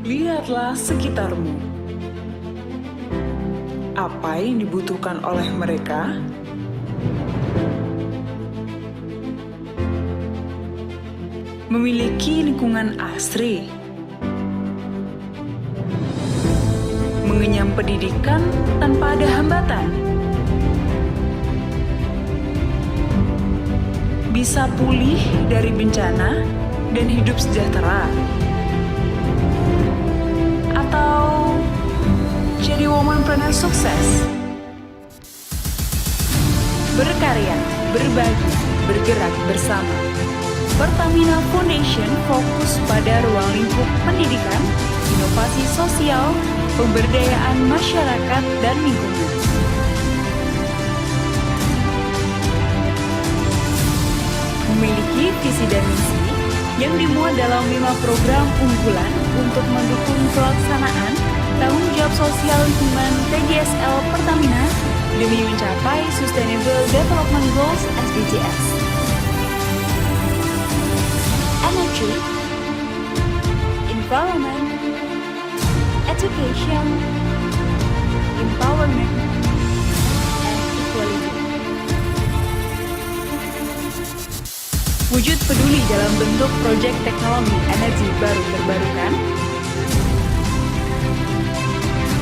Lihatlah sekitarmu. Apa yang dibutuhkan oleh mereka? Memiliki lingkungan asri, mengenyam pendidikan tanpa ada hambatan, bisa pulih dari bencana dan hidup sejahtera. atau jadi womanpreneur sukses? Berkarya, berbagi, bergerak bersama. Pertamina Foundation fokus pada ruang lingkup pendidikan, inovasi sosial, pemberdayaan masyarakat, dan lingkungan. Memiliki visi dan misi yang dimuat dalam 5 program unggulan untuk mendukung pelaksanaan tanggung jawab sosial lingkungan PGSL Pertamina demi mencapai Sustainable Development Goals (SDGs). Energy, environment, education, empowerment, and equality. Wujud peduli dalam bentuk proyek teknologi energi baru terbarukan,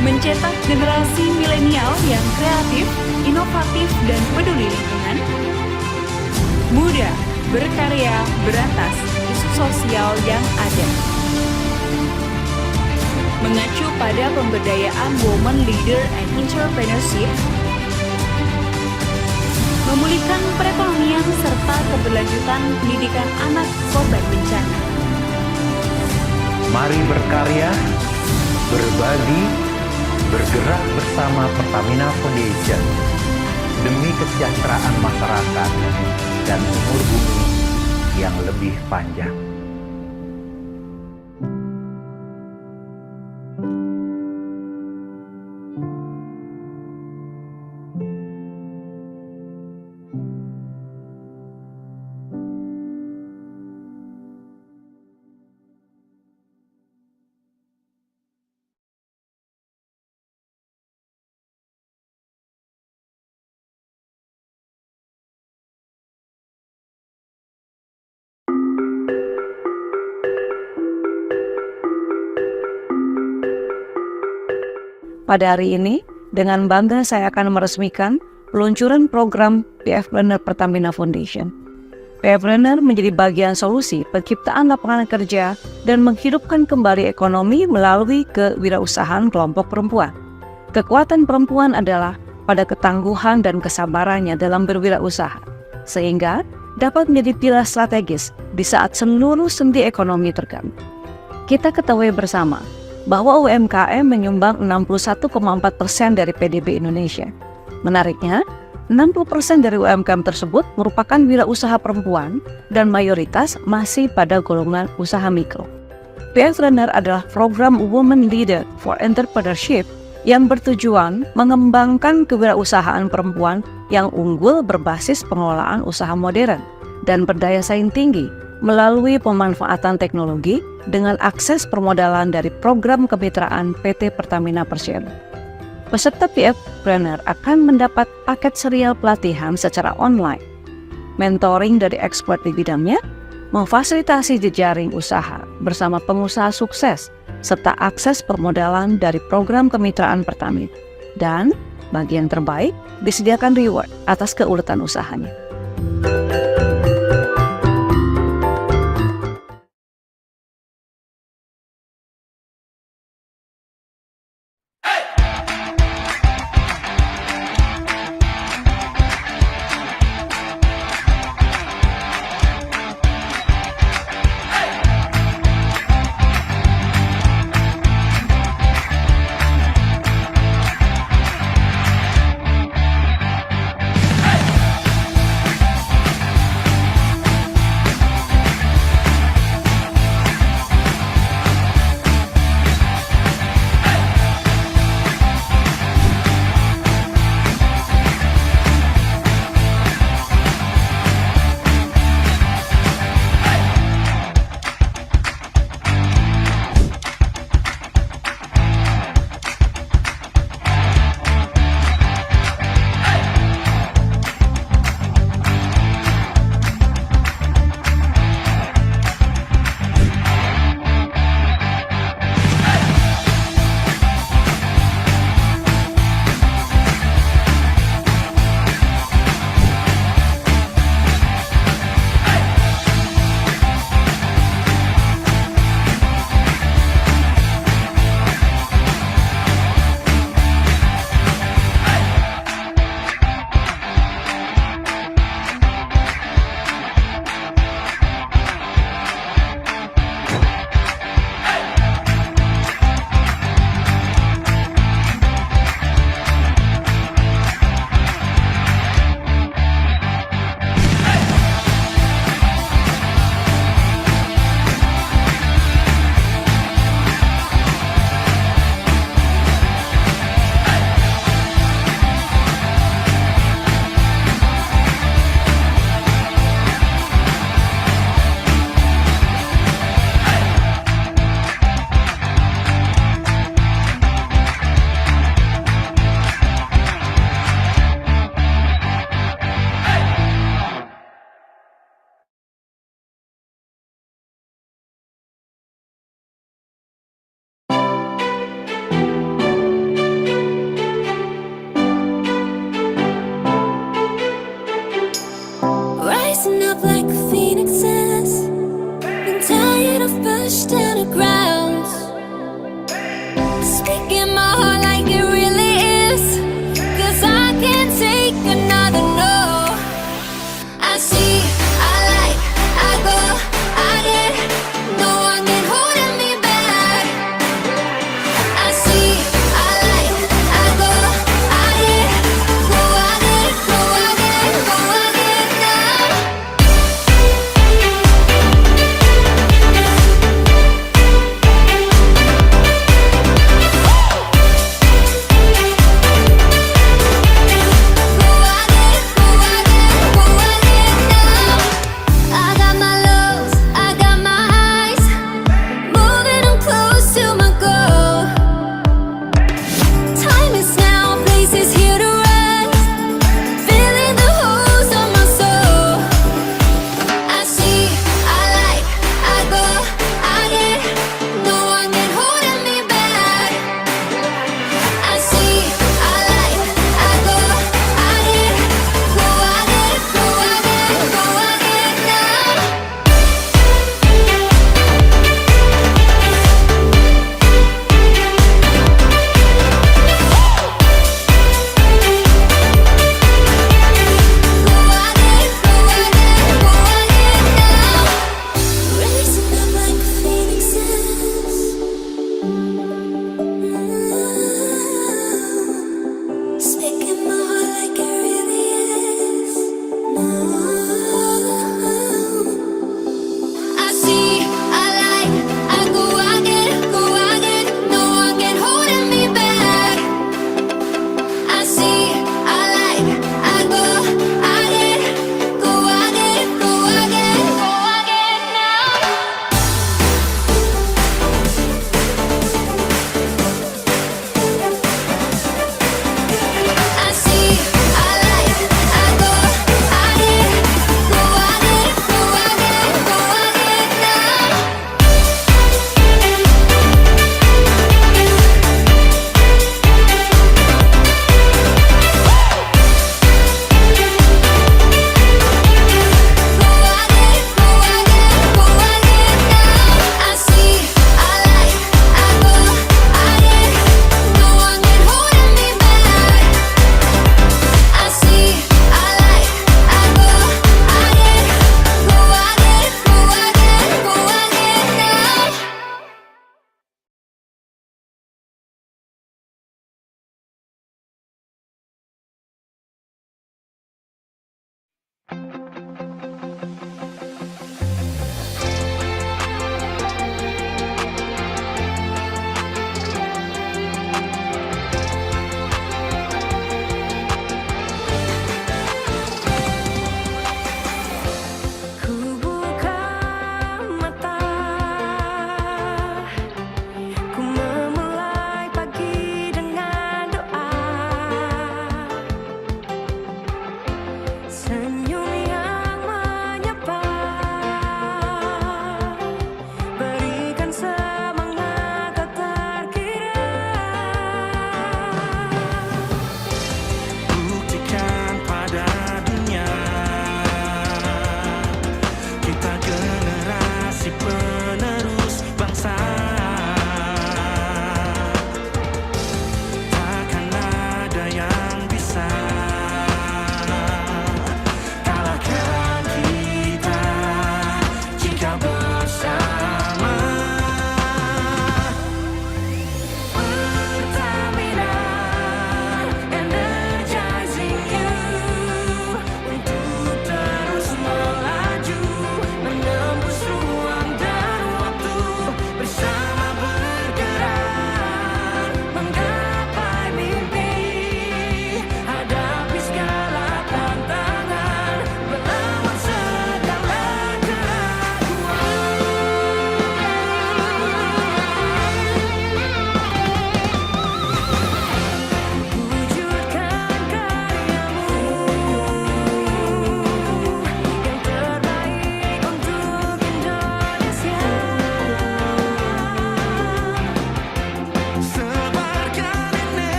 mencetak generasi milenial yang kreatif, inovatif, dan peduli lingkungan, muda, berkarya, berantas isu sosial yang ada. Mengacu pada pemberdayaan woman leader and entrepreneurship, memulihkan perekonomian serta keberlanjutan pendidikan anak korban bencana. Mari berkarya, berbagi, bergerak bersama Pertamina Foundation demi kesejahteraan masyarakat dan umur bumi yang lebih panjang. Pada hari ini, dengan bangga saya akan meresmikan peluncuran program PFpreneur Pertamina Foundation. PFpreneur menjadi bagian solusi penciptaan lapangan kerja dan menghidupkan kembali ekonomi melalui kewirausahaan kelompok perempuan. Kekuatan perempuan adalah pada ketangguhan dan kesabarannya dalam berwirausaha, sehingga dapat menjadi pilar strategis di saat seluruh sendi ekonomi terganggu. Kita ketahui bersama bahwa UMKM menyumbang 61,4% dari PDB Indonesia. Menariknya, 60% dari UMKM tersebut merupakan wirausaha perempuan dan mayoritas masih pada golongan usaha mikro. PFpreneur adalah program Women Leader for Entrepreneurship yang bertujuan mengembangkan kewirausahaan perempuan yang unggul berbasis pengelolaan usaha modern dan berdaya saing tinggi melalui pemanfaatan teknologi dengan akses permodalan dari program kemitraan PT Pertamina Persero. Peserta PFpreneur akan mendapat paket serial pelatihan secara online, mentoring dari expert di bidangnya, memfasilitasi jejaring usaha bersama pengusaha sukses, serta akses permodalan dari program kemitraan Pertamina. Dan bagi yang terbaik, disediakan reward atas keuletan usahanya.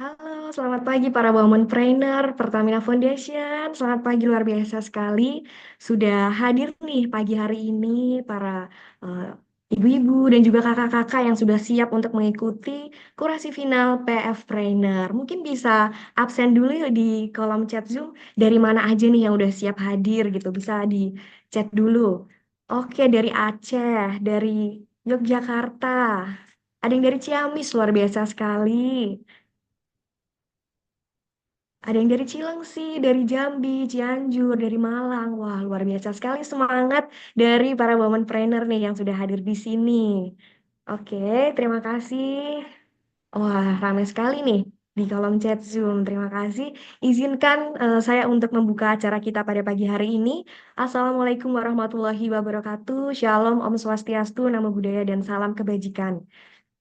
Halo, selamat pagi para Womenpreneur Pertamina Foundation. Selamat pagi, luar biasa sekali. Sudah hadir nih pagi hari ini para eh, ibu-ibu dan juga kakak-kakak yang sudah siap untuk mengikuti kurasi final PF Trainer. Mungkin bisa absen dulu yuk di kolom chat Zoom dari mana aja nih yang udah siap hadir gitu. Bisa di chat dulu. Oke, dari Aceh, dari Yogyakarta. Ada yang dari Ciamis, luar biasa sekali. Ada yang dari Cilengsi, dari Jambi, Cianjur, dari Malang. Wah, luar biasa sekali semangat dari para womanpreneur nih yang sudah hadir di sini. Oke, terima kasih. Wah, ramai sekali nih di kolom chat Zoom. Terima kasih. Izinkan saya untuk membuka acara kita pada pagi hari ini. Assalamualaikum warahmatullahi wabarakatuh. Shalom, Om Swastiastu, Namo Buddhaya, dan salam kebajikan.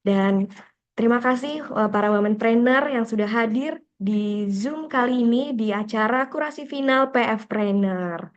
Dan terima kasih para womenpreneur yang sudah hadir di Zoom kali ini di acara kurasi final PF Trainer.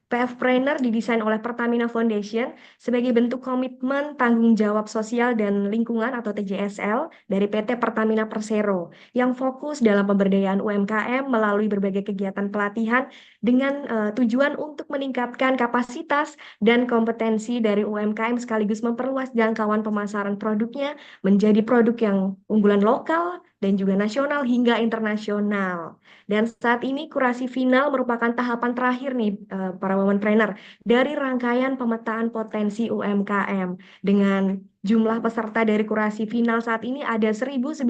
PF Trainer didesain oleh Pertamina Foundation sebagai bentuk komitmen tanggung jawab sosial dan lingkungan atau TJSL dari PT Pertamina Persero yang fokus dalam pemberdayaan UMKM melalui berbagai kegiatan pelatihan dengan tujuan untuk meningkatkan kapasitas dan kompetensi dari UMKM sekaligus memperluas jangkauan pemasaran produknya menjadi produk yang unggulan lokal dan juga nasional hingga internasional. Dan saat ini kurasi final merupakan tahapan terakhir nih para womenpreneur dari rangkaian pemetaan potensi UMKM. Dengan jumlah peserta dari kurasi final saat ini ada 1094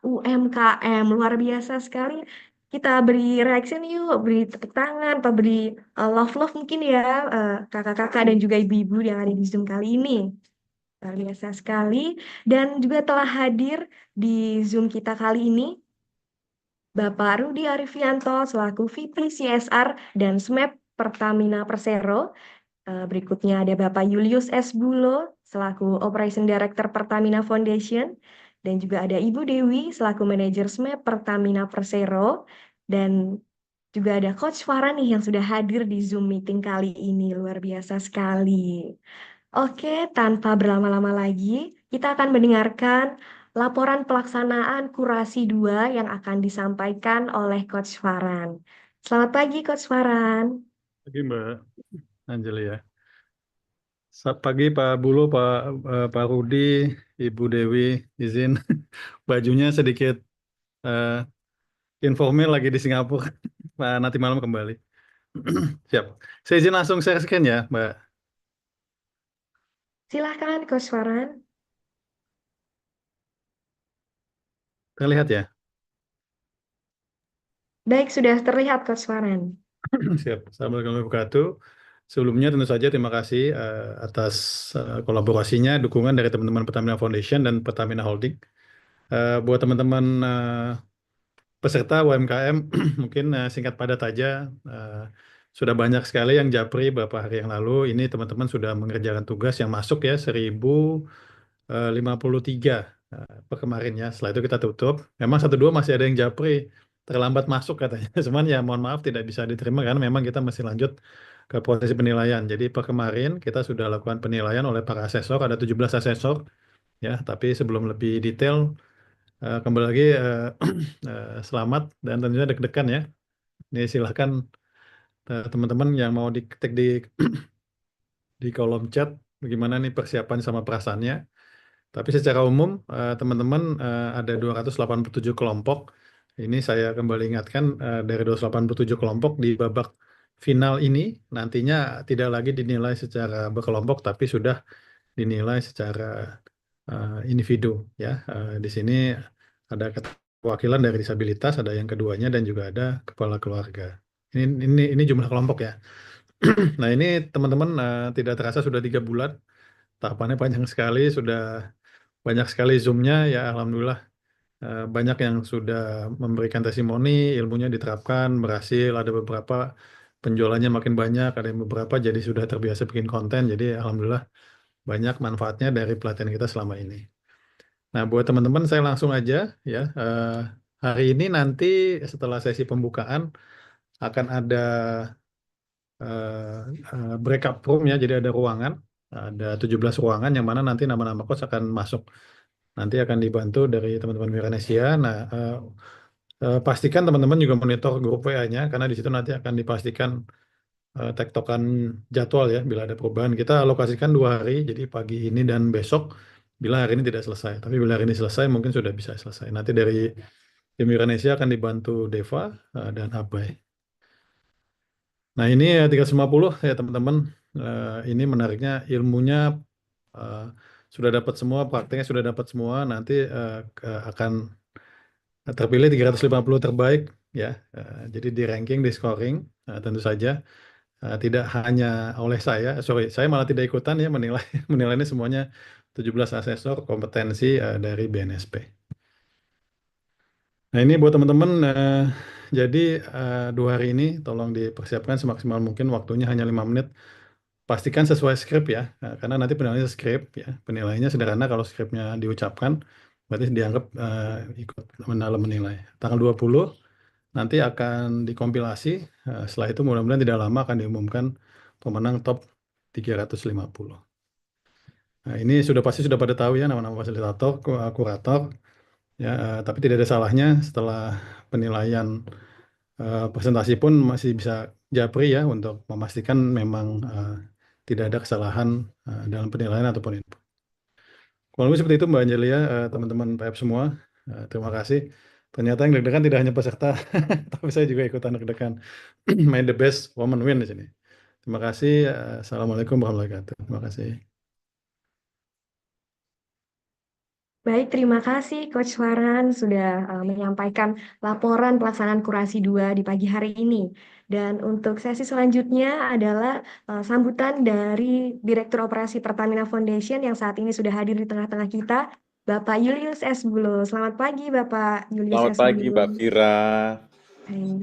UMKM. Luar biasa sekali. Kita beri reaction yuk, beri tepuk tangan, atau beri love-love mungkin ya kakak-kakak dan juga ibu-ibu yang ada di Zoom kali ini. Luar biasa sekali. Dan juga telah hadir di Zoom kita kali ini Bapak Rudi Arifianto selaku VP CSR dan SMEP Pertamina Persero. Berikutnya ada Bapak Julius S. Bulo selaku Operation Director Pertamina Foundation. Dan juga ada Ibu Dewi selaku Manajer SMEP Pertamina Persero. Dan juga ada Coach Farah nih yang sudah hadir di Zoom meeting kali ini. Luar biasa sekali. Oke, tanpa berlama-lama lagi, kita akan mendengarkan laporan pelaksanaan kurasi 2 yang akan disampaikan oleh Coach Farhan. Selamat pagi, Coach Farhan. Pagi Mbak Anjeli ya. Pagi Pak Bulu, Pak Rudi, Ibu Dewi, izin bajunya sedikit eh, informal lagi di Singapura. Pak, nanti malam kembali. Siap. Saya izin langsung share screen ya, Mbak. Silahkan, Coach Farhan. Terlihat ya? Baik, sudah terlihat, Coach Farhan. Siap. Assalamualaikum warahmatullahi wabarakatuh. Sebelumnya tentu saja terima kasih atas kolaborasinya, dukungan dari teman-teman Pertamina Foundation dan Pertamina Holding. Buat teman-teman peserta UMKM, mungkin singkat padat aja, sudah banyak sekali yang japri beberapa hari yang lalu. Ini teman-teman sudah mengerjakan tugas yang masuk ya, 1053 per kemarin ya. Setelah itu kita tutup. Memang satu dua masih ada yang japri, terlambat masuk katanya. Cuman ya mohon maaf tidak bisa diterima karena memang kita masih lanjut ke proses penilaian. Jadi per kemarin kita sudah lakukan penilaian oleh para asesor, ada 17 asesor ya. Tapi sebelum lebih detail, kembali lagi selamat dan tentunya deg-degan ya. Ini silahkan teman-teman yang mau diketik di kolom chat bagaimana nih persiapan sama perasaannya. Tapi secara umum teman-teman ada 287 kelompok. Ini saya kembali ingatkan dari 287 kelompok di babak final ini nantinya tidak lagi dinilai secara berkelompok tapi sudah dinilai secara individu ya. Di sini ada kewakilan dari disabilitas, ada yang keduanya dan juga ada kepala keluarga. Ini jumlah kelompok ya. Nah ini teman-teman tidak terasa sudah 3 bulan, tahapannya panjang sekali, sudah banyak sekali Zoom-nya ya alhamdulillah. Banyak yang sudah memberikan testimoni, ilmunya diterapkan, berhasil, ada beberapa penjualannya makin banyak, ada yang beberapa jadi sudah terbiasa bikin konten, jadi alhamdulillah banyak manfaatnya dari pelatihan kita selama ini. Nah, buat teman-teman saya langsung aja ya. Hari ini nanti setelah sesi pembukaan akan ada breakout room ya, jadi ada ruangan, ada 17 ruangan yang mana nanti nama-nama coach akan masuk. nanti akan dibantu dari teman-teman Miranesia. Nah, pastikan teman-teman juga monitor grup WA-nya, karena di situ nanti akan dipastikan tektokan jadwal ya, bila ada perubahan. Kita alokasikan 2 hari, jadi pagi ini dan besok, bila hari ini tidak selesai. Tapi bila hari ini selesai, mungkin sudah bisa selesai. Nanti dari tim Miranesia akan dibantu Deva dan Abai. Nah, ini 350 ya teman-teman. Ini menariknya, ilmunya sudah dapat semua, prakteknya sudah dapat semua. Nanti akan terpilih 350 terbaik ya. Jadi di ranking, di scoring, tentu saja tidak hanya oleh saya malah tidak ikutan ya menilai. Menilainya semuanya 17 asesor kompetensi dari BNSP. Nah, ini buat teman-teman, jadi 2 hari ini tolong dipersiapkan semaksimal mungkin, waktunya hanya 5 menit. Pastikan sesuai skrip ya, karena nanti penilaiannya skrip ya. Penilaiannya sederhana, kalau skripnya diucapkan, berarti dianggap ikut dalam menilai. Tanggal 20 nanti akan dikompilasi, setelah itu mudah-mudahan tidak lama akan diumumkan pemenang top 350. Nah, ini pasti sudah pada tahu ya nama-nama fasilitator, kurator. Ya, tapi tidak ada salahnya setelah penilaian presentasi pun masih bisa japri ya, untuk memastikan memang tidak ada kesalahan dalam penilaian ataupun input. Kurang lebih seperti itu Mbak Angelia, teman-teman PF semua. Terima kasih. Ternyata yang deg-degan tidak hanya peserta, tapi saya juga ikutan deg-degan. Main the best woman win di sini. Terima kasih. Assalamualaikum warahmatullahi wabarakatuh. Terima kasih. Baik, terima kasih Coach Farhan sudah menyampaikan laporan pelaksanaan Kurasi 2 di pagi hari ini. Dan untuk sesi selanjutnya adalah sambutan dari Direktur Operasi Pertamina Foundation yang saat ini sudah hadir di tengah-tengah kita, Bapak Julius S. Bulo. Selamat pagi Bapak Julius Selamat S. pagi, Bulo. Mbak Vira.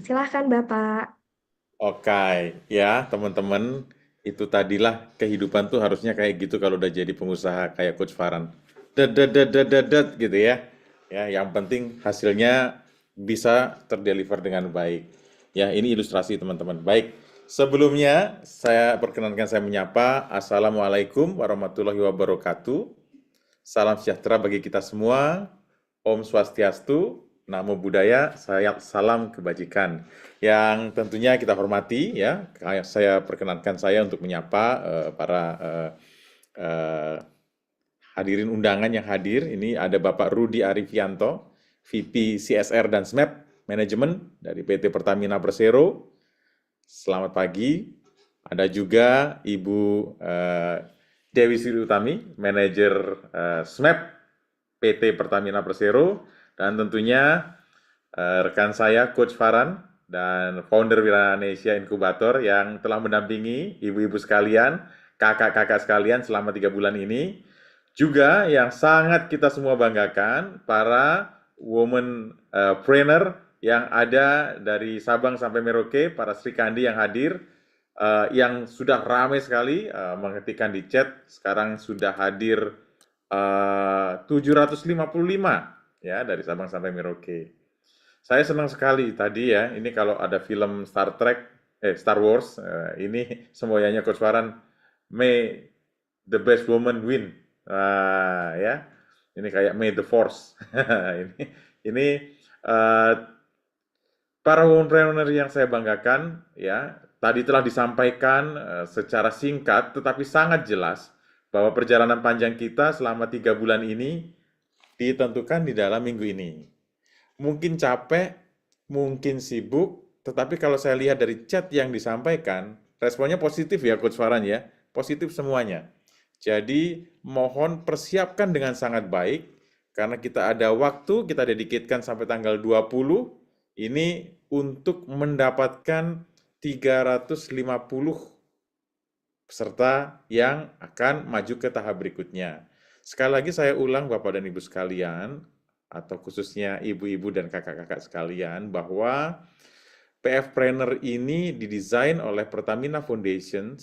Silahkan Bapak. Oke, ya teman-teman, itu tadilah kehidupan tuh harusnya kayak gitu kalau udah jadi pengusaha kayak Coach Farhan. Dedet gitu ya. Ya, yang penting hasilnya bisa terdeliver dengan baik. Ya, ini ilustrasi teman-teman. Baik, sebelumnya saya perkenankan saya menyapa. Assalamualaikum warahmatullahi wabarakatuh. Salam sejahtera bagi kita semua. Om Swastiastu. Namo Buddhaya, salam kebajikan. Yang tentunya kita hormati ya. Saya perkenankan saya untuk menyapa para hadirin undangan yang hadir. Ini ada Bapak Rudi Arifianto, VP CSR dan SMAP Manajemen dari PT Pertamina Persero. Selamat pagi. Ada juga Ibu Dewi Sri Utami, Manajer SMAP PT Pertamina Persero. Dan tentunya rekan saya, Coach Farhan, dan founder Miranesia Inkubator yang telah mendampingi ibu-ibu sekalian, kakak-kakak sekalian selama 3 bulan ini. Juga yang sangat kita semua banggakan, para woman trainer yang ada dari Sabang sampai Merauke, para Sri Kandi yang hadir, yang sudah ramai sekali mengetikkan di chat, sekarang sudah hadir 755 ya dari Sabang sampai Merauke. Saya senang sekali tadi ya, ini kalau ada film Star Wars, ini semuanya Coach Farhan, May the best woman win. Ya, ini kayak May the Force. ini para womanpreneur yang saya banggakan ya, tadi telah disampaikan secara singkat tetapi sangat jelas bahwa perjalanan panjang kita selama 3 bulan ini ditentukan di dalam minggu ini. Mungkin capek, mungkin sibuk, tetapi kalau saya lihat dari chat yang disampaikan, responnya positif ya Coach Farhan ya, positif semuanya. Jadi mohon persiapkan dengan sangat baik, karena kita ada waktu, kita dedikatkan sampai tanggal 20, ini untuk mendapatkan 350 peserta yang akan maju ke tahap berikutnya. Sekali lagi saya ulang Bapak dan Ibu sekalian, atau khususnya ibu-ibu dan kakak-kakak sekalian, bahwa PFpreneur ini didesain oleh Pertamina Foundation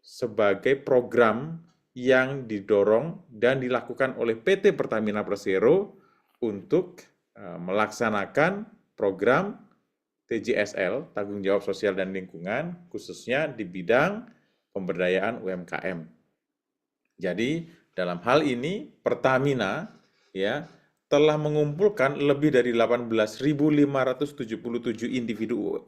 sebagai program yang didorong dan dilakukan oleh PT Pertamina Persero untuk melaksanakan program TJSL, Tanggung Jawab Sosial dan Lingkungan, khususnya di bidang pemberdayaan UMKM. Jadi, dalam hal ini, Pertamina ya telah mengumpulkan lebih dari 18.577 individu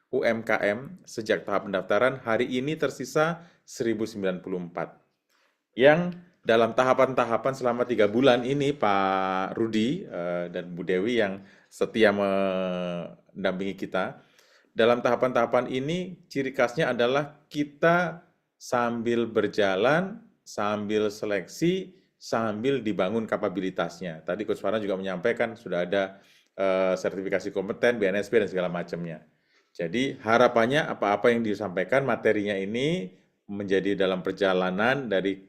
UMKM sejak tahap pendaftaran. Hari ini tersisa 1.094. Yang dalam tahapan-tahapan selama 3 bulan ini Pak Rudi dan Bu Dewi yang setia mendampingi kita, dalam tahapan-tahapan ini ciri khasnya adalah kita sambil berjalan, sambil seleksi, sambil dibangun kapabilitasnya. Tadi Coach Farhan juga menyampaikan sudah ada sertifikasi kompeten, BNSP dan segala macamnya. Jadi harapannya apa-apa yang disampaikan materinya ini menjadi dalam perjalanan dari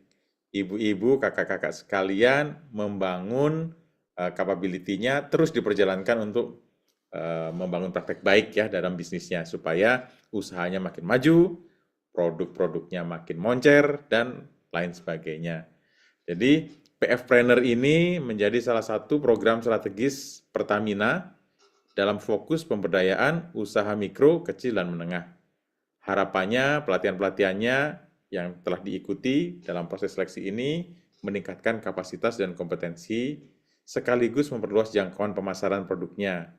ibu-ibu, kakak-kakak sekalian membangun capability-nya terus diperjalankan untuk membangun praktek baik ya dalam bisnisnya supaya usahanya makin maju, produk-produknya makin moncer dan lain sebagainya. Jadi PF-Planner ini menjadi salah satu program strategis Pertamina dalam fokus pemberdayaan usaha mikro, kecil, dan menengah. Harapannya pelatihan-pelatihannya yang telah diikuti dalam proses seleksi ini meningkatkan kapasitas dan kompetensi sekaligus memperluas jangkauan pemasaran produknya.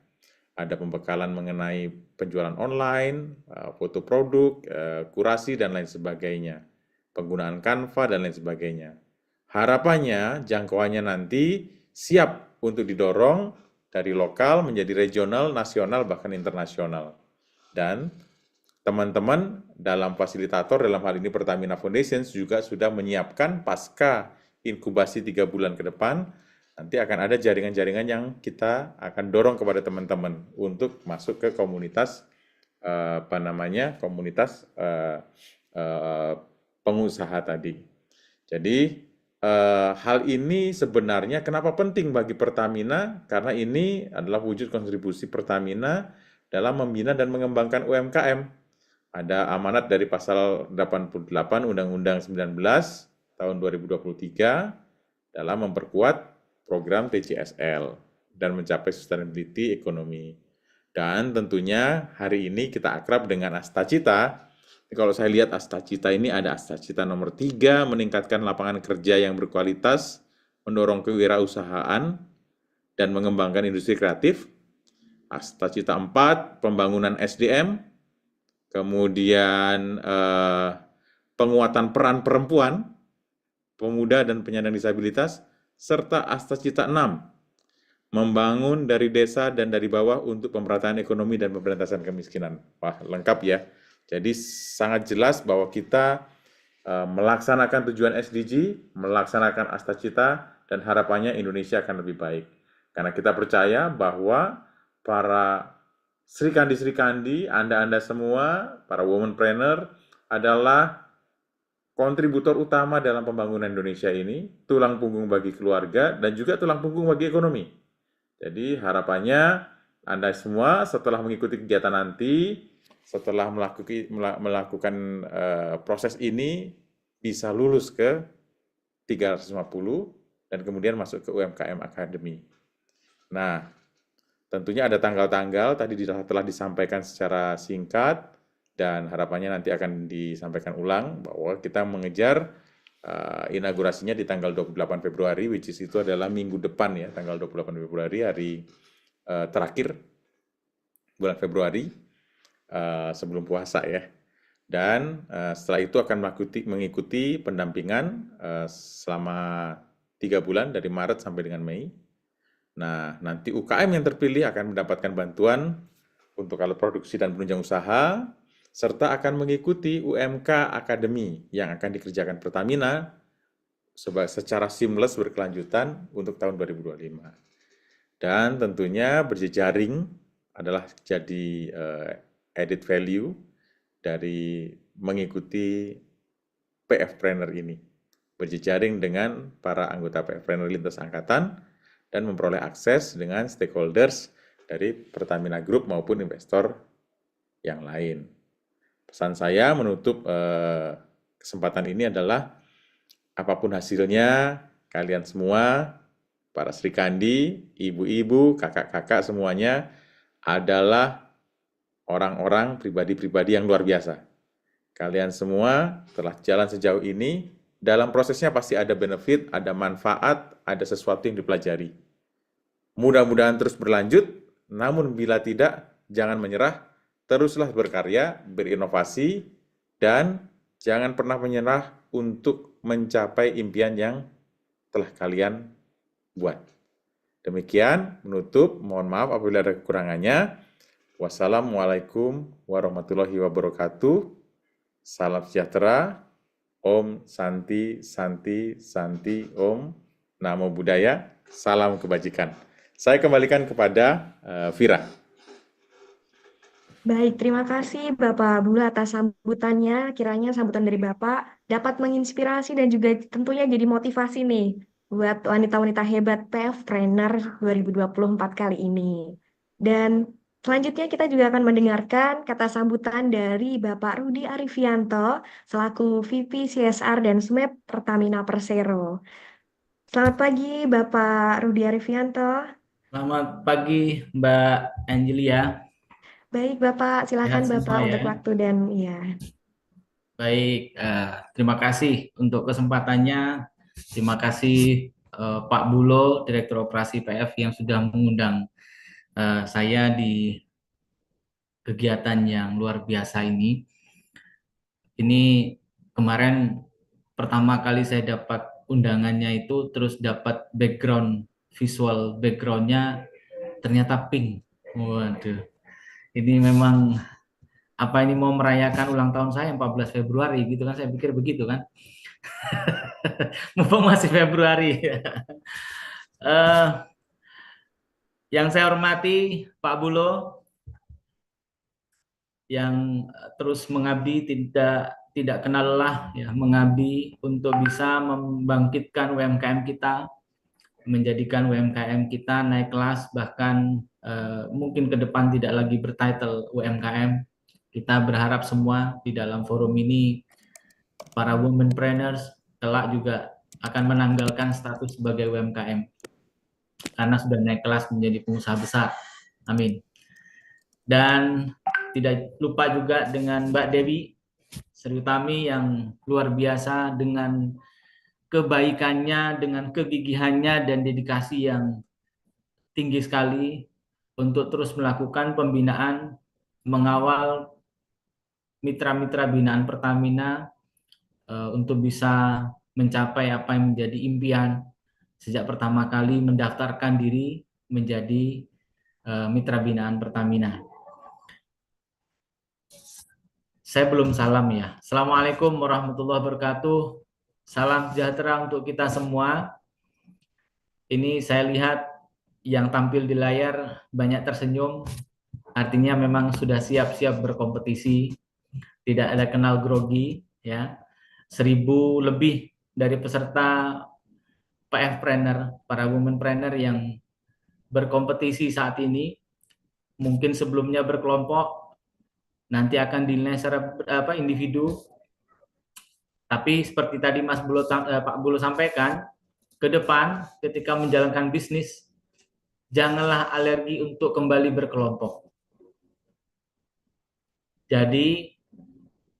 Ada pembekalan mengenai penjualan online, foto produk, kurasi, dan lain sebagainya. Penggunaan Canva, dan lain sebagainya. Harapannya jangkauannya nanti siap untuk didorong dari lokal menjadi regional, nasional, bahkan internasional. Dan teman-teman dalam fasilitator, dalam hal ini Pertamina Foundation juga sudah menyiapkan pasca inkubasi 3 bulan ke depan, nanti akan ada jaringan-jaringan yang kita akan dorong kepada teman-teman untuk masuk ke komunitas komunitas pengusaha tadi. Jadi hal ini sebenarnya kenapa penting bagi Pertamina? Karena ini adalah wujud kontribusi Pertamina dalam membina dan mengembangkan UMKM. Ada amanat dari pasal 88 Undang-Undang 19 tahun 2023 dalam memperkuat program TCSL dan mencapai sustainability ekonomi. Dan tentunya hari ini kita akrab dengan Astacita. Kalau saya lihat Astacita ini ada Astacita nomor 3, meningkatkan lapangan kerja yang berkualitas, mendorong kewirausahaan, dan mengembangkan industri kreatif. Astacita 4, pembangunan SDM, kemudian penguatan peran perempuan, pemuda, dan penyandang disabilitas, serta Astacita 6, membangun dari desa dan dari bawah untuk pemerataan ekonomi dan pemberantasan kemiskinan. Wah, lengkap ya. Jadi sangat jelas bahwa kita melaksanakan tujuan SDG, melaksanakan Astacita, dan harapannya Indonesia akan lebih baik. Karena kita percaya bahwa para Sri-Kandi, Anda semua, para womanpreneur adalah kontributor utama dalam pembangunan Indonesia ini, tulang punggung bagi keluarga, dan juga tulang punggung bagi ekonomi. Jadi harapannya Anda semua setelah mengikuti kegiatan nanti, setelah melakukan proses ini, bisa lulus ke 350 dan kemudian masuk ke UMKM Academy. Nah, tentunya ada tanggal-tanggal, tadi telah disampaikan secara singkat, dan harapannya nanti akan disampaikan ulang, bahwa kita mengejar inaugurasinya di tanggal 28 Februari, which is itu adalah minggu depan ya, tanggal 28 Februari, hari terakhir bulan Februari, sebelum puasa ya. Dan setelah itu akan mengikuti pendampingan selama 3 bulan dari Maret sampai dengan Mei. Nah, nanti UKM yang terpilih akan mendapatkan bantuan untuk alat produksi dan penunjang usaha, serta akan mengikuti UMK Academy yang akan dikerjakan Pertamina secara seamless berkelanjutan untuk tahun 2025. Dan tentunya berjejaring adalah jadi added value dari mengikuti PF-Planner ini. Berjejaring dengan para anggota PF-Planner lintas angkatan dan memperoleh akses dengan stakeholders dari Pertamina Group maupun investor yang lain. Pesan saya menutup kesempatan ini adalah apapun hasilnya, kalian semua, para Sri-Kandi, ibu-ibu, kakak-kakak semuanya adalah orang-orang, pribadi-pribadi yang luar biasa. Kalian semua telah jalan sejauh ini dalam prosesnya pasti ada benefit, ada manfaat, ada sesuatu yang dipelajari. Mudah-mudahan terus berlanjut, namun bila tidak, jangan menyerah, teruslah berkarya, berinovasi, dan jangan pernah menyerah untuk mencapai impian yang telah kalian buat. Demikian, menutup. Mohon maaf apabila ada kekurangannya. Wassalamualaikum warahmatullahi wabarakatuh. Salam sejahtera. Om Santi, Santi, Santi, Om. Namo Buddhaya. Salam kebajikan. Saya kembalikan kepada Vira. Baik, terima kasih Bapak Bulu atas sambutannya. Kiranya sambutan dari Bapak dapat menginspirasi dan juga tentunya jadi motivasi nih buat wanita-wanita hebat PF Trainer 2024 kali ini. Dan selanjutnya kita juga akan mendengarkan kata sambutan dari Bapak Rudi Arifianto selaku VP CSR dan SMEP Pertamina Persero. Selamat pagi Bapak Rudi Arifianto. Selamat pagi Mbak Angelia. Baik Bapak, silakan Sehat Bapak semua ya. untuk waktu dan ya. Baik, terima kasih untuk kesempatannya. Terima kasih Pak Bulo, Direktur Operasi PF yang sudah mengundang saya di kegiatan yang luar biasa ini. Ini kemarin pertama kali saya dapat undangannya itu, terus dapat visual backgroundnya ternyata pink. Waduh, ini memang apa ini mau merayakan ulang tahun saya 14 Februari gitu kan, saya pikir begitu kan. Mumpung masih Februari. Yang saya hormati Pak Bulo yang terus mengabdi, tidak kenal lelah ya, mengabdi untuk bisa membangkitkan UMKM kita, menjadikan UMKM kita naik kelas, bahkan mungkin ke depan tidak lagi bertitle UMKM. Kita berharap semua di dalam forum ini, para womenpreneurs kelak juga akan menanggalkan status sebagai UMKM karena sudah naik kelas menjadi pengusaha besar. Amin. Dan tidak lupa juga dengan Mbak Dewi Sri Utami yang luar biasa dengan kebaikannya, dengan kegigihannya dan dedikasi yang tinggi sekali untuk terus melakukan pembinaan, mengawal mitra-mitra binaan Pertamina untuk bisa mencapai apa yang menjadi impian sejak pertama kali mendaftarkan diri menjadi mitra binaan Pertamina. Saya belum salam ya. Assalamualaikum warahmatullahi wabarakatuh. Salam sejahtera untuk kita semua. Ini saya lihat yang tampil di layar banyak tersenyum. Artinya memang sudah siap-siap berkompetisi. Tidak ada kenal grogi ya. 1000 lebih dari peserta PF Trainer, para womenpreneur yang berkompetisi saat ini. Mungkin sebelumnya berkelompok, nanti akan dinilai secara individu. Tapi seperti tadi Pak Bulo sampaikan, ke depan ketika menjalankan bisnis, janganlah alergi untuk kembali berkelompok. Jadi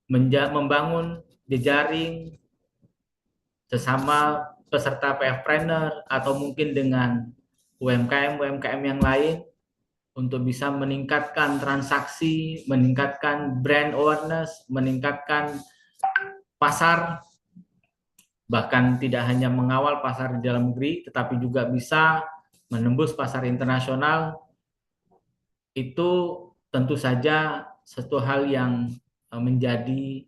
membangun jejaring sesama peserta PF Trainer atau mungkin dengan UMKM yang lain untuk bisa meningkatkan transaksi, meningkatkan brand awareness, meningkatkan pasar, bahkan tidak hanya mengawal pasar di dalam negeri, tetapi juga bisa menembus pasar internasional. Itu tentu saja satu hal yang menjadi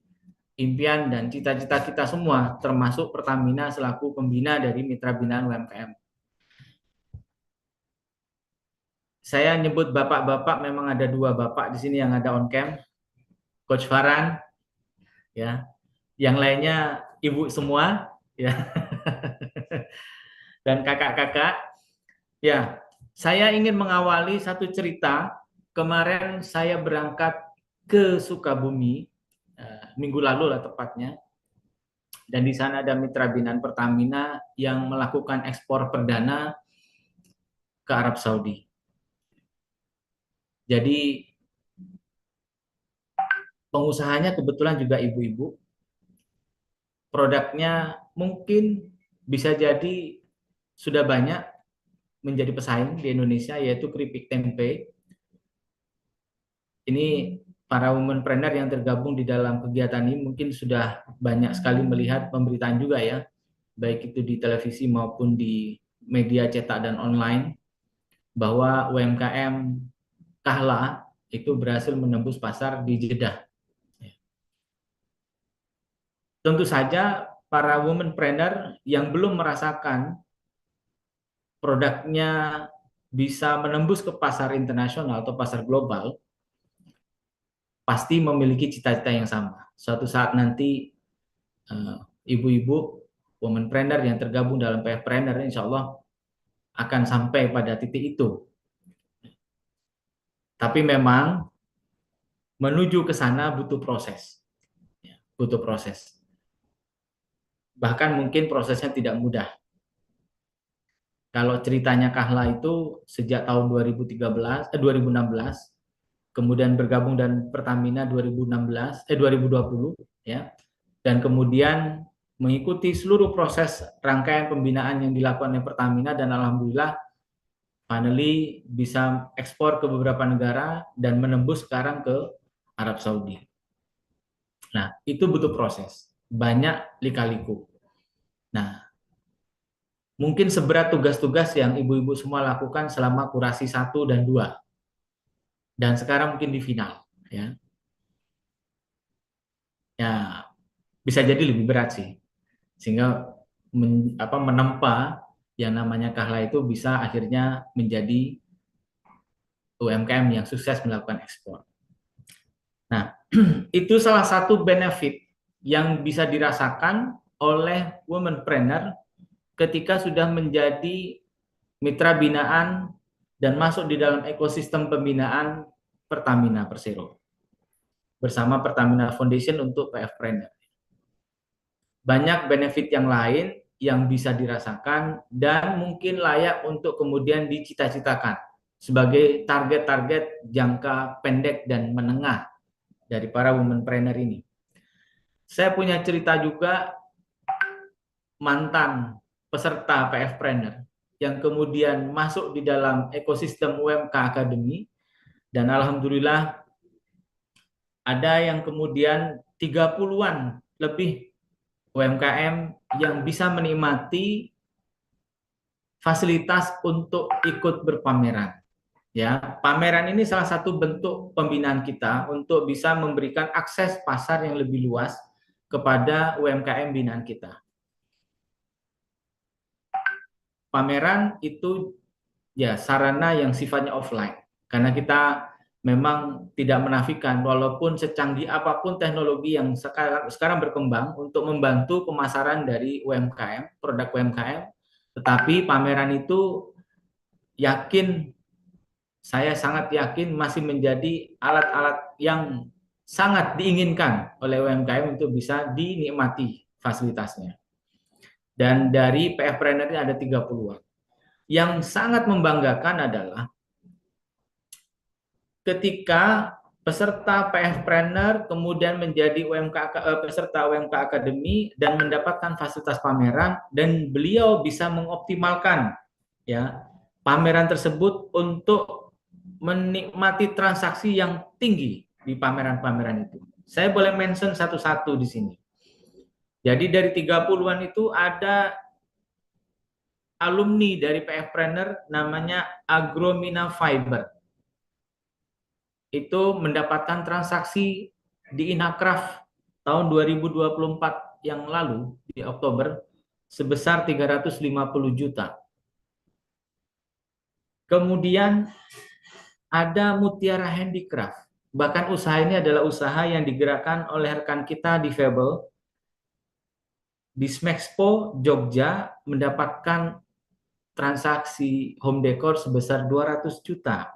impian dan cita-cita kita semua, termasuk Pertamina selaku pembina dari mitra binaan UMKM. Saya nyebut bapak-bapak, memang ada 2 bapak di sini yang ada on cam, Coach Farhan, ya, yang lainnya ibu semua, ya, dan kakak-kakak. Ya, saya ingin mengawali satu cerita. Kemarin saya berangkat ke Sukabumi, minggu lalu lah tepatnya, dan di sana ada mitra binaan Pertamina yang melakukan ekspor perdana ke Arab Saudi. Jadi pengusahanya kebetulan juga ibu-ibu. produknya mungkin bisa jadi sudah banyak menjadi pesaing di Indonesia, yaitu keripik tempe. Ini para womanpreneur yang tergabung di dalam kegiatan ini mungkin sudah banyak sekali melihat pemberitaan juga ya, baik itu di televisi maupun di media cetak dan online, bahwa UMKM Kahla itu berhasil menembus pasar di Jeddah. Tentu saja para womanpreneur yang belum merasakan produknya bisa menembus ke pasar internasional atau pasar global, pasti memiliki cita-cita yang sama. Suatu saat nanti ibu-ibu womanpreneur yang tergabung dalam PFpreneur insya Allah akan sampai pada titik itu. Tapi memang menuju ke sana butuh proses. Butuh proses. Bahkan mungkin prosesnya tidak mudah. Kalau ceritanya Kahla itu sejak tahun 2016, kemudian bergabung dan Pertamina 2020 ya. Dan kemudian mengikuti seluruh proses rangkaian pembinaan yang dilakukan oleh Pertamina, dan alhamdulillah finally bisa ekspor ke beberapa negara dan menembus sekarang ke Arab Saudi. Nah, itu butuh proses, banyak lika-liku. Nah, mungkin seberat tugas-tugas yang ibu-ibu semua lakukan selama kurasi 1 dan 2. Dan sekarang mungkin di final, ya. Ya, bisa jadi lebih berat sih. Sehingga menempa yang namanya Kahla itu bisa akhirnya menjadi UMKM yang sukses melakukan ekspor. Nah, itu salah satu benefit yang bisa dirasakan oleh womanpreneur ketika sudah menjadi mitra binaan dan masuk di dalam ekosistem pembinaan Pertamina Persero bersama Pertamina Foundation untuk PFpreneur. Banyak benefit yang lain yang bisa dirasakan dan mungkin layak untuk kemudian dicita-citakan sebagai target-target jangka pendek dan menengah dari para womanpreneur ini. Saya punya cerita juga mantan peserta PFpreneur yang kemudian masuk di dalam ekosistem UMK Academy, dan alhamdulillah ada yang kemudian 30-an lebih UMKM yang bisa menikmati fasilitas untuk ikut berpameran. Ya, pameran ini salah satu bentuk pembinaan kita untuk bisa memberikan akses pasar yang lebih luas kepada UMKM binaan kita. Pameran itu ya sarana yang sifatnya offline, karena kita memang tidak menafikan walaupun secanggih apapun teknologi yang sekarang berkembang untuk membantu pemasaran dari UMKM, produk UMKM, tetapi pameran itu saya sangat yakin masih menjadi alat-alat yang sangat diinginkan oleh UMKM untuk bisa dinikmati fasilitasnya. Dan dari PFpreneur ini ada 30-an. Yang sangat membanggakan adalah ketika peserta PFpreneur kemudian menjadi peserta UMK Academy dan mendapatkan fasilitas pameran, dan beliau bisa mengoptimalkan ya pameran tersebut untuk menikmati transaksi yang tinggi di pameran-pameran itu. Saya boleh mention satu-satu di sini. Jadi dari 30-an itu ada alumni dari PFpreneur namanya Agromina Fiber. Itu mendapatkan transaksi di Inakraf tahun 2024 yang lalu di Oktober sebesar 350 juta. Kemudian ada Mutiara Handicraft. Bahkan usaha ini adalah usaha yang digerakkan oleh rekan kita di Fable. Di Smexpo Jogja mendapatkan transaksi home decor sebesar 200 juta.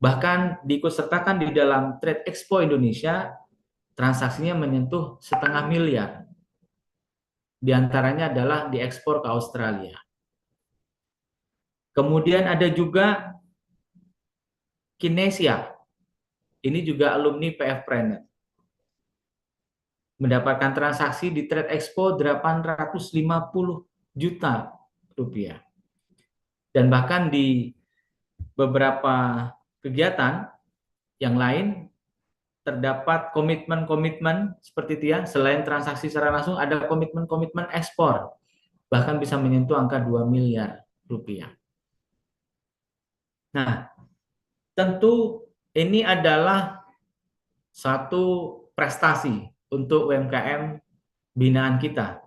Bahkan diikutsertakan di dalam Trade Expo Indonesia, transaksinya menyentuh 500 miliar. Di antaranya adalah diekspor ke Australia. Kemudian ada juga Kinesia. Ini juga alumni PFpreneur. mendapatkan transaksi di Trade Expo 850 juta rupiah. Dan bahkan di beberapa kegiatan yang lain terdapat komitmen-komitmen seperti itu ya, selain transaksi secara langsung ada komitmen-komitmen ekspor, bahkan bisa menyentuh angka 2 miliar rupiah. Nah, tentu ini adalah satu prestasi untuk UMKM binaan kita.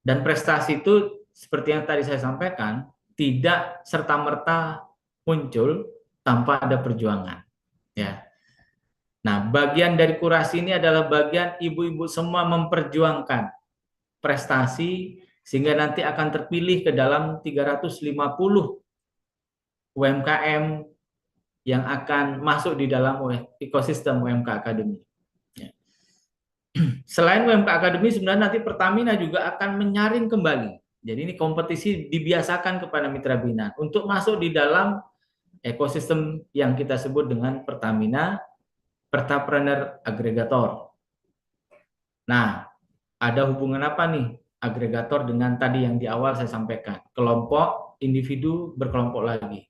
Dan prestasi itu seperti yang tadi saya sampaikan, tidak serta-merta muncul tanpa ada perjuangan. Ya. Nah, bagian dari kurasi ini adalah bagian ibu-ibu semua memperjuangkan prestasi sehingga nanti akan terpilih ke dalam 350 UMKM yang akan masuk di dalam ekosistem UMK Academy. Ya. Selain UMK Academy, sebenarnya nanti Pertamina juga akan menyaring kembali. Jadi ini kompetisi dibiasakan kepada mitra binaan untuk masuk di dalam ekosistem yang kita sebut dengan Pertamina Pertapreneur Agregator. Nah, ada hubungan apa nih agregator dengan tadi yang di awal saya sampaikan? Kelompok, individu, berkelompok lagi.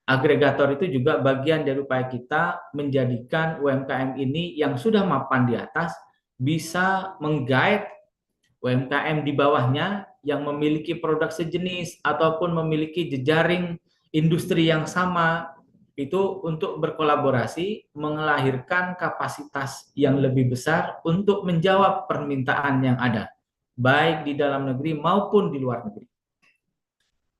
Agregator itu juga bagian dari upaya kita menjadikan UMKM ini yang sudah mapan di atas bisa menggait UMKM di bawahnya yang memiliki produk sejenis ataupun memiliki jejaring industri yang sama, itu untuk berkolaborasi melahirkan kapasitas yang lebih besar untuk menjawab permintaan yang ada, baik di dalam negeri maupun di luar negeri.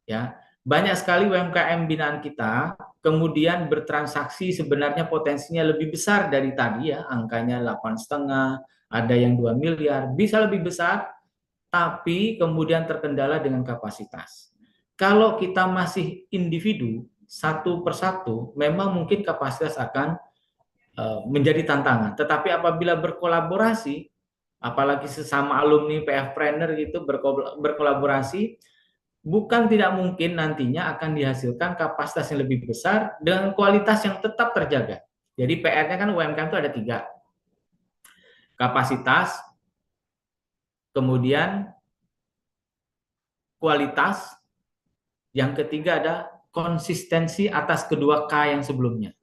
Ya, banyak sekali UMKM binaan kita kemudian bertransaksi sebenarnya potensinya lebih besar dari tadi ya, angkanya 8,5, ada yang 2 miliar, bisa lebih besar, tapi kemudian terkendala dengan kapasitas. Kalau kita masih individu, satu persatu, memang mungkin kapasitas akan menjadi tantangan. Tetapi apabila berkolaborasi, apalagi sesama alumni PFpreneur gitu berkolaborasi, bukan tidak mungkin nantinya akan dihasilkan kapasitas yang lebih besar dengan kualitas yang tetap terjaga. Jadi PR-nya kan UMKM itu ada 3. Kapasitas, kemudian kualitas, yang ketiga ada konsistensi atas kedua K yang sebelumnya,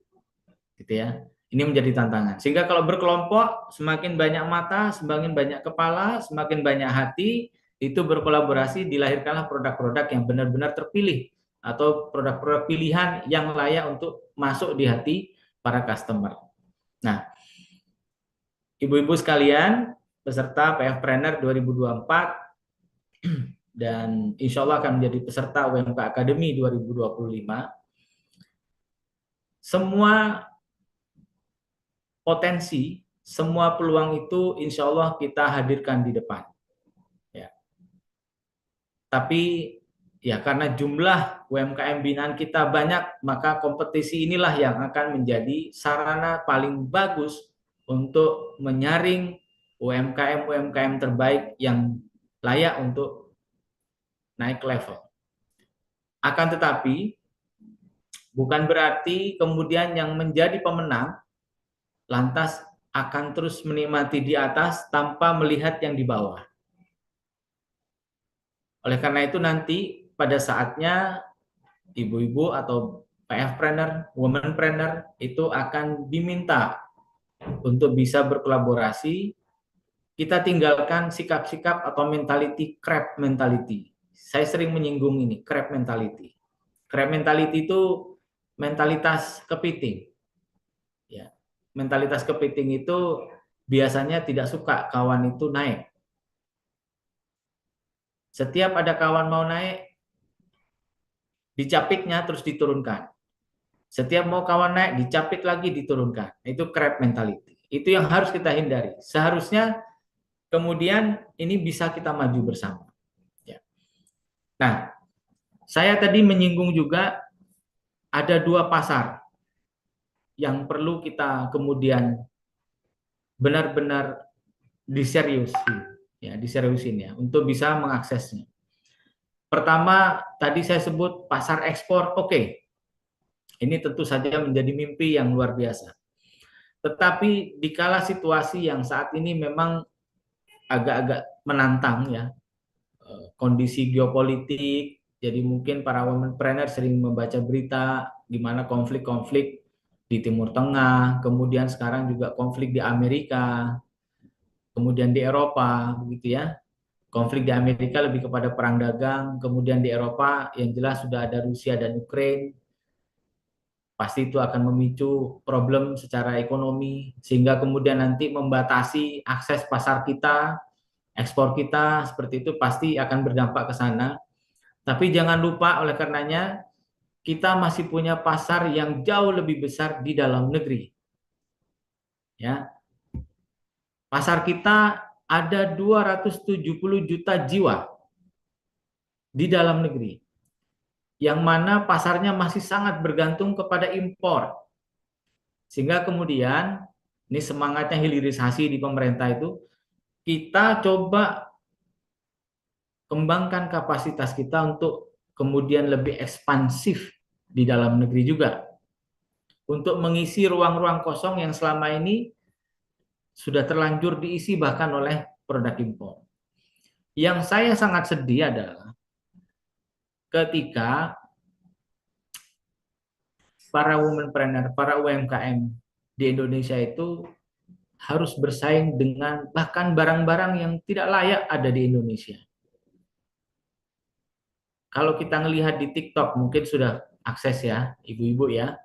gitu ya. Ini menjadi tantangan. Sehingga kalau berkelompok, semakin banyak mata, semakin banyak kepala, semakin banyak hati, itu berkolaborasi, dilahirkanlah produk-produk yang benar-benar terpilih atau produk-produk pilihan yang layak untuk masuk di hati para customer. Nah, ibu-ibu sekalian, peserta PFpreneur 2024 dan insya Allah akan menjadi peserta UMK Academy 2025, semua potensi, semua peluang itu insya Allah kita hadirkan di depan. Ya. Tapi ya karena jumlah UMKM binaan kita banyak, maka kompetisi inilah yang akan menjadi sarana paling bagus untuk menyaring UMKM-UMKM terbaik yang layak untuk naik level. Akan tetapi, bukan berarti kemudian yang menjadi pemenang lantas akan terus menikmati di atas tanpa melihat yang di bawah. Oleh karena itu nanti pada saatnya ibu-ibu atau PFpreneur, womanpreneur itu akan diminta untuk bisa berkolaborasi. Kita tinggalkan sikap-sikap atau mentality crab mentality. Saya sering menyinggung ini, crab mentality. Crab mentality itu mentalitas kepiting. Ya, mentalitas kepiting itu biasanya tidak suka kawan itu naik. Setiap ada kawan mau naik, dicapitnya terus diturunkan. Setiap mau kawan naik, dicapit lagi, diturunkan. Itu crab mentality. Itu yang harus kita hindari. Seharusnya kemudian ini bisa kita maju bersama. Ya. Nah, saya tadi menyinggung juga ada 2 pasar yang perlu kita kemudian benar-benar diseriusin ya, untuk bisa mengaksesnya. Pertama, tadi saya sebut pasar ekspor, oke. Ini tentu saja menjadi mimpi yang luar biasa. Tetapi dikala situasi yang saat ini memang agak-agak menantang ya, kondisi geopolitik. Jadi mungkin para womenpreneur sering membaca berita gimana konflik-konflik di Timur Tengah, kemudian sekarang juga konflik di Amerika, kemudian di Eropa, begitu ya. Konflik di Amerika lebih kepada perang dagang, kemudian di Eropa yang jelas sudah ada Rusia dan Ukraina. Pasti itu akan memicu problem secara ekonomi, sehingga kemudian nanti membatasi akses pasar kita, ekspor kita, seperti itu pasti akan berdampak ke sana. Tapi jangan lupa oleh karenanya kita masih punya pasar yang jauh lebih besar di dalam negeri. Ya. Pasar kita ada 270 juta jiwa di dalam negeri. Yang mana pasarnya masih sangat bergantung kepada impor. Sehingga kemudian ini semangatnya hilirisasi di pemerintah itu, kita coba kembangkan kapasitas kita untuk kemudian lebih ekspansif di dalam negeri juga. Untuk mengisi ruang-ruang kosong yang selama ini sudah terlanjur diisi bahkan oleh produk impor. Yang saya sangat sedih adalah ketika para womenpreneur, para UMKM di Indonesia itu harus bersaing dengan bahkan barang-barang yang tidak layak ada di Indonesia. Kalau kita melihat di TikTok, mungkin sudah akses ya, ibu-ibu ya.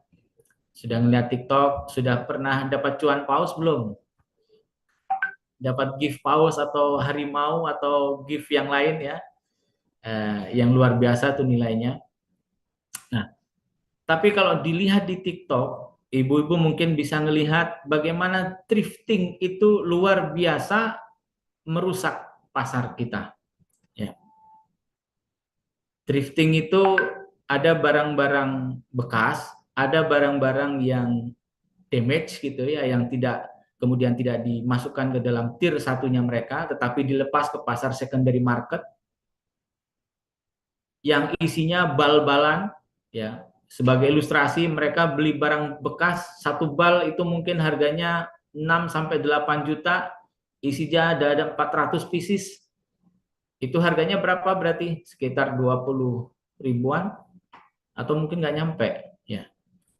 Sudah melihat TikTok, sudah pernah dapat cuan paus belum? Dapat gift paus atau harimau atau gift yang lain ya. Yang luar biasa tuh nilainya. Nah, tapi kalau dilihat di TikTok, ibu-ibu mungkin bisa melihat bagaimana thrifting itu luar biasa merusak pasar kita. Ya. Thrifting itu ada barang-barang bekas, ada barang-barang yang damage gitu ya, yang kemudian tidak dimasukkan ke dalam tier satunya mereka, tetapi dilepas ke pasar secondary market yang isinya bal-balan ya. Sebagai ilustrasi, mereka beli barang bekas, satu bal itu mungkin harganya 6-8 juta, isinya ada 400 pieces. Itu harganya berapa berarti? Sekitar 20 ribuan atau mungkin nggak nyampe ya.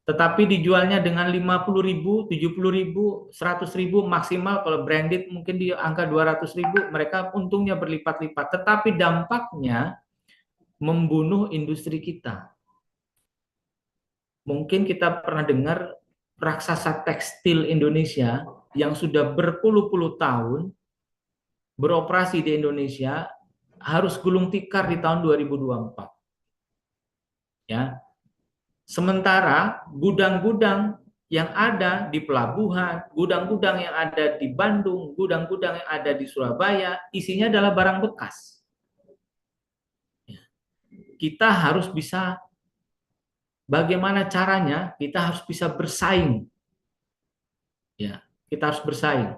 Tetapi dijualnya dengan 50.000, 70.000, 100.000 maksimal, kalau branded mungkin di angka 200.000, mereka untungnya berlipat-lipat. Tetapi dampaknya membunuh industri kita. Mungkin kita pernah dengar raksasa tekstil Indonesia yang sudah berpuluh-puluh tahun beroperasi di Indonesia harus gulung tikar di tahun 2024. Ya. Sementara gudang-gudang yang ada di pelabuhan, gudang-gudang yang ada di Bandung, gudang-gudang yang ada di Surabaya, isinya adalah barang bekas. Ya. Kita harus bisa, bagaimana caranya kita harus bisa bersaing. Ya, kita harus bersaing.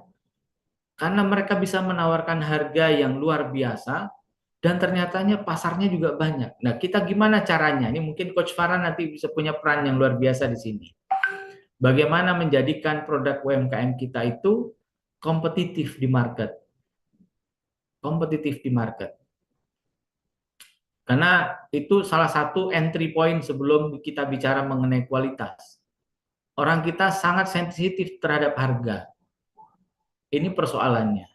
Karena mereka bisa menawarkan harga yang luar biasa, dan ternyatanya pasarnya juga banyak. Nah, kita gimana caranya? Ini mungkin Coach Farah nanti bisa punya peran yang luar biasa di sini. Bagaimana menjadikan produk UMKM kita itu kompetitif di market. Kompetitif di market. Karena itu salah satu entry point sebelum kita bicara mengenai kualitas. Orang kita sangat sensitif terhadap harga. Ini persoalannya.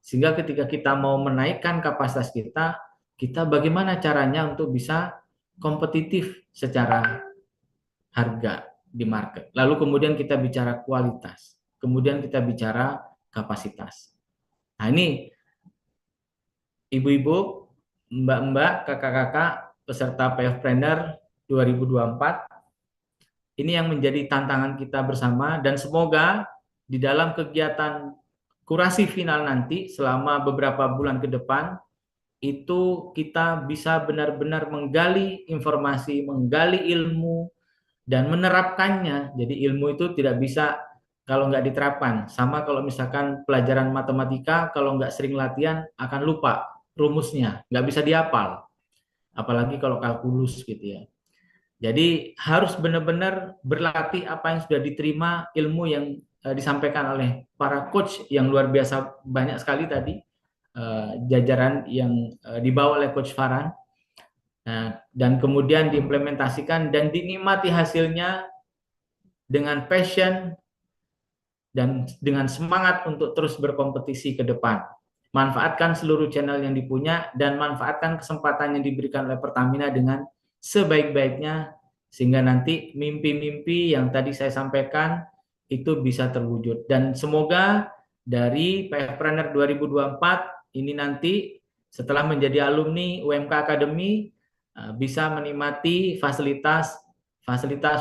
Sehingga ketika kita mau menaikkan kapasitas kita bagaimana caranya untuk bisa kompetitif secara harga di market. Lalu kemudian kita bicara kualitas, kemudian kita bicara kapasitas. Nah ini ibu-ibu, mbak-mbak, kakak-kakak, peserta PFpreneur 2024, ini yang menjadi tantangan kita bersama, dan semoga di dalam kegiatan kurasi final nanti selama beberapa bulan ke depan itu kita bisa benar-benar menggali informasi, menggali ilmu dan menerapkannya. Jadi ilmu itu tidak bisa kalau nggak diterapkan. Sama kalau misalkan pelajaran matematika, kalau nggak sering latihan akan lupa rumusnya, nggak bisa dihafal. Apalagi kalau kalkulus gitu ya. Jadi harus benar-benar berlatih apa yang sudah diterima, ilmu yang disampaikan oleh para coach yang luar biasa banyak sekali tadi, jajaran yang dibawa oleh Coach Farhan. Nah, dan kemudian diimplementasikan dan dinikmati hasilnya dengan passion dan dengan semangat untuk terus berkompetisi ke depan. Manfaatkan seluruh channel yang dipunya dan manfaatkan kesempatan yang diberikan oleh Pertamina dengan sebaik-baiknya sehingga nanti mimpi-mimpi yang tadi saya sampaikan itu bisa terwujud. Dan semoga dari PFpreneur 2024 ini nanti setelah menjadi alumni UMK Academy bisa menikmati fasilitas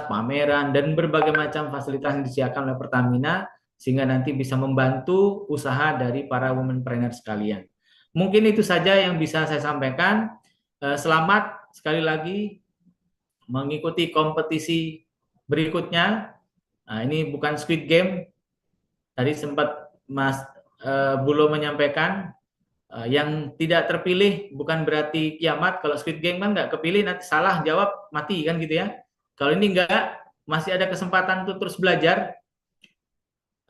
pameran dan berbagai macam fasilitas yang disediakan oleh Pertamina sehingga nanti bisa membantu usaha dari para womenpreneur sekalian. Mungkin itu saja yang bisa saya sampaikan. Selamat sekali lagi mengikuti kompetisi berikutnya. Nah, ini bukan Squid Game. Tadi sempat Mas Bulo menyampaikan yang tidak terpilih bukan berarti kiamat. Kalau Squid Game kan nggak kepilih nanti salah jawab mati kan gitu ya. Kalau ini enggak, masih ada kesempatan untuk terus belajar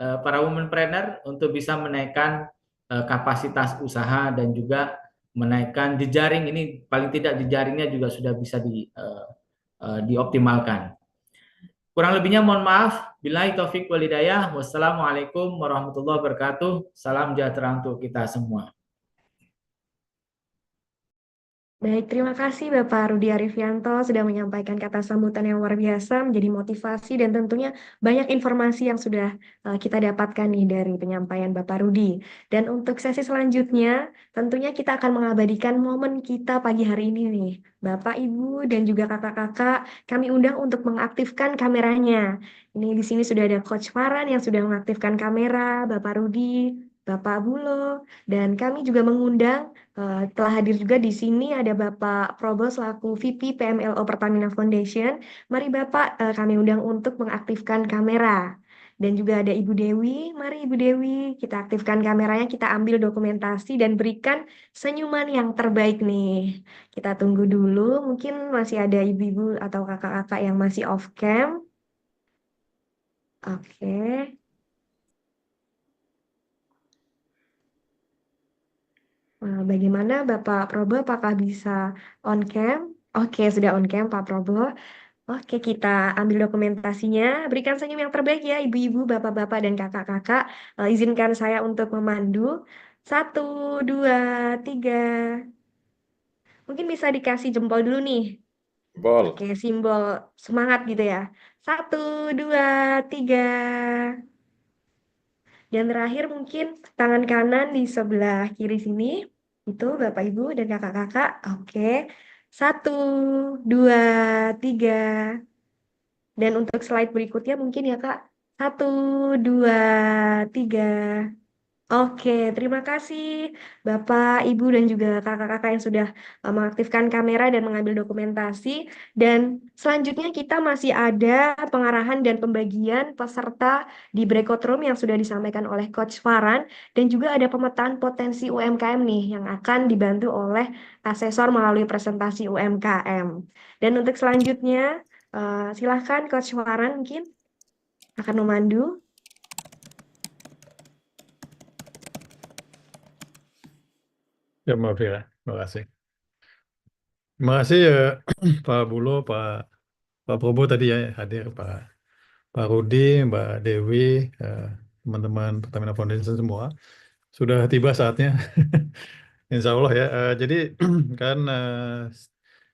para womenpreneur untuk bisa menaikkan kapasitas usaha dan juga menaikkan jejaring. Ini paling tidak jejaringnya juga sudah bisa dioptimalkan. Kurang lebihnya mohon maaf. Billahi taufik wal hidayah. Wassalamualaikum warahmatullahi wabarakatuh. Salam sejahtera untuk kita semua. Baik, terima kasih Bapak Rudi Arifianto sudah menyampaikan kata sambutan yang luar biasa, menjadi motivasi dan tentunya banyak informasi yang sudah kita dapatkan nih dari penyampaian Bapak Rudi. Dan untuk sesi selanjutnya, tentunya kita akan mengabadikan momen kita pagi hari ini nih. Bapak, Ibu, dan juga kakak-kakak, kami undang untuk mengaktifkan kameranya. Ini di sini sudah ada Coach Farhan yang sudah mengaktifkan kamera, Bapak Rudi, Bapak Bulo, dan kami juga mengundang telah hadir juga di sini ada Bapak Probo selaku VP PMLO Pertamina Foundation. Mari Bapak kami undang untuk mengaktifkan kamera. Dan juga ada Ibu Dewi. Mari Ibu Dewi, kita aktifkan kameranya, kita ambil dokumentasi dan berikan senyuman yang terbaik nih. Kita tunggu dulu, mungkin masih ada ibu-ibu atau kakak-kakak yang masih off cam. Oke. Bagaimana Bapak Probo, apakah bisa on cam? Oke, sudah on cam Pak Probo. Oke, kita ambil dokumentasinya. Berikan senyum yang terbaik ya, ibu-ibu, bapak-bapak, dan kakak-kakak. Izinkan saya untuk memandu. 1, 2, 3. Mungkin bisa dikasih jempol dulu nih. Jempol. Oke, simbol semangat gitu ya. 1, 2, 3. Dan terakhir mungkin tangan kanan di sebelah kiri sini. Itu Bapak Ibu dan kakak-kakak. Oke. 1, 2, 3. Dan untuk slide berikutnya mungkin ya Kak. 1, 2, 3. Oke, terima kasih Bapak, Ibu, dan juga kakak-kakak yang sudah mengaktifkan kamera dan mengambil dokumentasi. Dan selanjutnya kita masih ada pengarahan dan pembagian peserta di breakout room yang sudah disampaikan oleh Coach Farhan. Dan juga ada pemetaan potensi UMKM nih yang akan dibantu oleh asesor melalui presentasi UMKM. Dan untuk selanjutnya, silahkan Coach Farhan mungkin akan memandu. Ya, maaf ya. Terima kasih. Terima kasih ya Pak Bulo, Pak Probo tadi ya hadir, Pak Rudi, Mbak Dewi, teman-teman Pertamina Foundation semua. Sudah tiba saatnya. Insya Allah ya. Jadi kan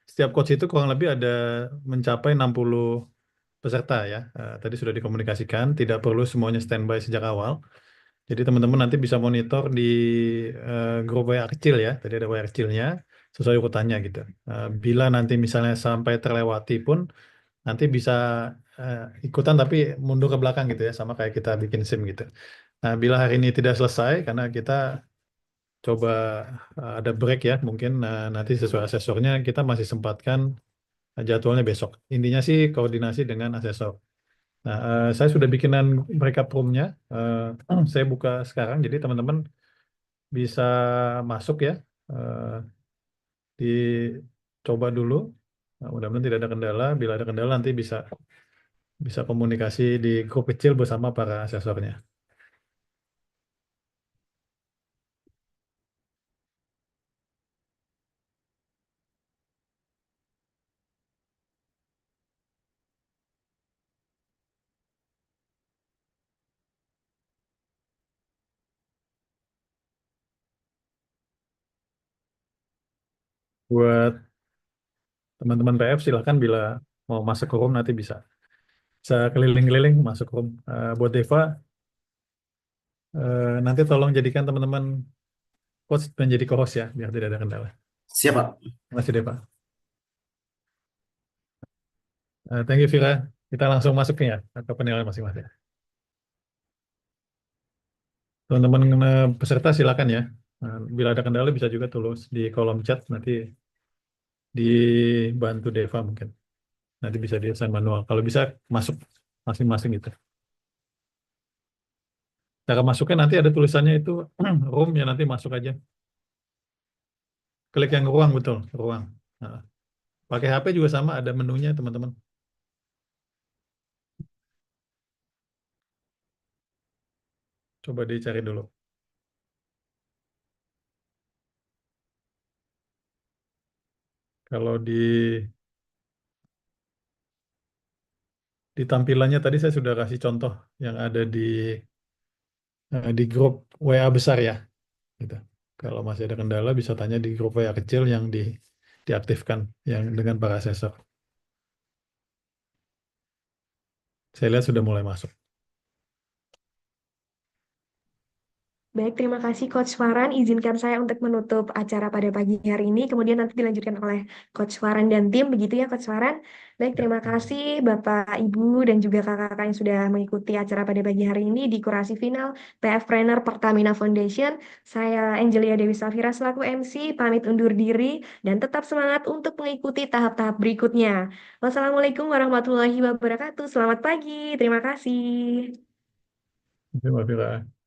setiap coach itu kurang lebih ada mencapai 60 peserta ya. Tadi sudah dikomunikasikan, tidak perlu semuanya standby sejak awal. Jadi teman-teman nanti bisa monitor di grup WA kecil ya. Tadi ada WA kecilnya sesuai urutannya gitu. Bila nanti misalnya sampai terlewati pun nanti bisa ikutan tapi mundur ke belakang gitu ya, sama kayak kita bikin SIM gitu. Nah, bila hari ini tidak selesai karena kita coba ada break ya, mungkin nanti sesuai asesornya kita masih sempatkan jadwalnya besok. Intinya sih koordinasi dengan asesor. Nah, saya sudah bikinan breakup room-nya. Saya buka sekarang, jadi teman-teman bisa masuk ya. Dicoba dulu. Nah, mudah-mudahan tidak ada kendala. Bila ada kendala nanti bisa bisa komunikasi di grup kecil bersama para asesornya. Buat teman-teman PF silakan bila mau masuk ke room nanti bisa keliling-keliling masuk room. Buat Deva nanti tolong jadikan teman-teman coach menjadi co-host ya biar tidak ada kendala. Siap, Pak. Terima kasih Deva. Thank you Vira. Kita langsung masuk nih ya ke penilaian masing-masing. Teman-teman peserta silakan ya. Bila ada kendala bisa juga tulis di kolom chat, nanti dibantu Deva mungkin. Nanti bisa di-assign manual. Kalau bisa masuk masing-masing gitu. Cara masuknya nanti ada tulisannya itu room ya, nanti masuk aja. Klik yang ruang, betul, ruang. Nah, pakai HP juga sama, ada menunya teman-teman. Coba dicari dulu. Kalau di tampilannya tadi saya sudah kasih contoh yang ada di grup WA besar ya. Gitu. Kalau masih ada kendala bisa tanya di grup WA kecil yang diaktifkan yang dengan para asesor. Saya lihat sudah mulai masuk. Baik, terima kasih Coach Farhan. Izinkan saya untuk menutup acara pada pagi hari ini, kemudian nanti dilanjutkan oleh Coach Farhan dan tim, begitu ya Coach Farhan. Baik, terima kasih Bapak, Ibu, dan juga kakak-kakak yang sudah mengikuti acara pada pagi hari ini di kurasi final PF Trainer Pertamina Foundation. Saya Angelia Dewi Safira selaku MC, pamit undur diri, dan tetap semangat untuk mengikuti tahap-tahap berikutnya. Wassalamualaikum warahmatullahi wabarakatuh. Selamat pagi, terima kasih. Terima kasih, Pak.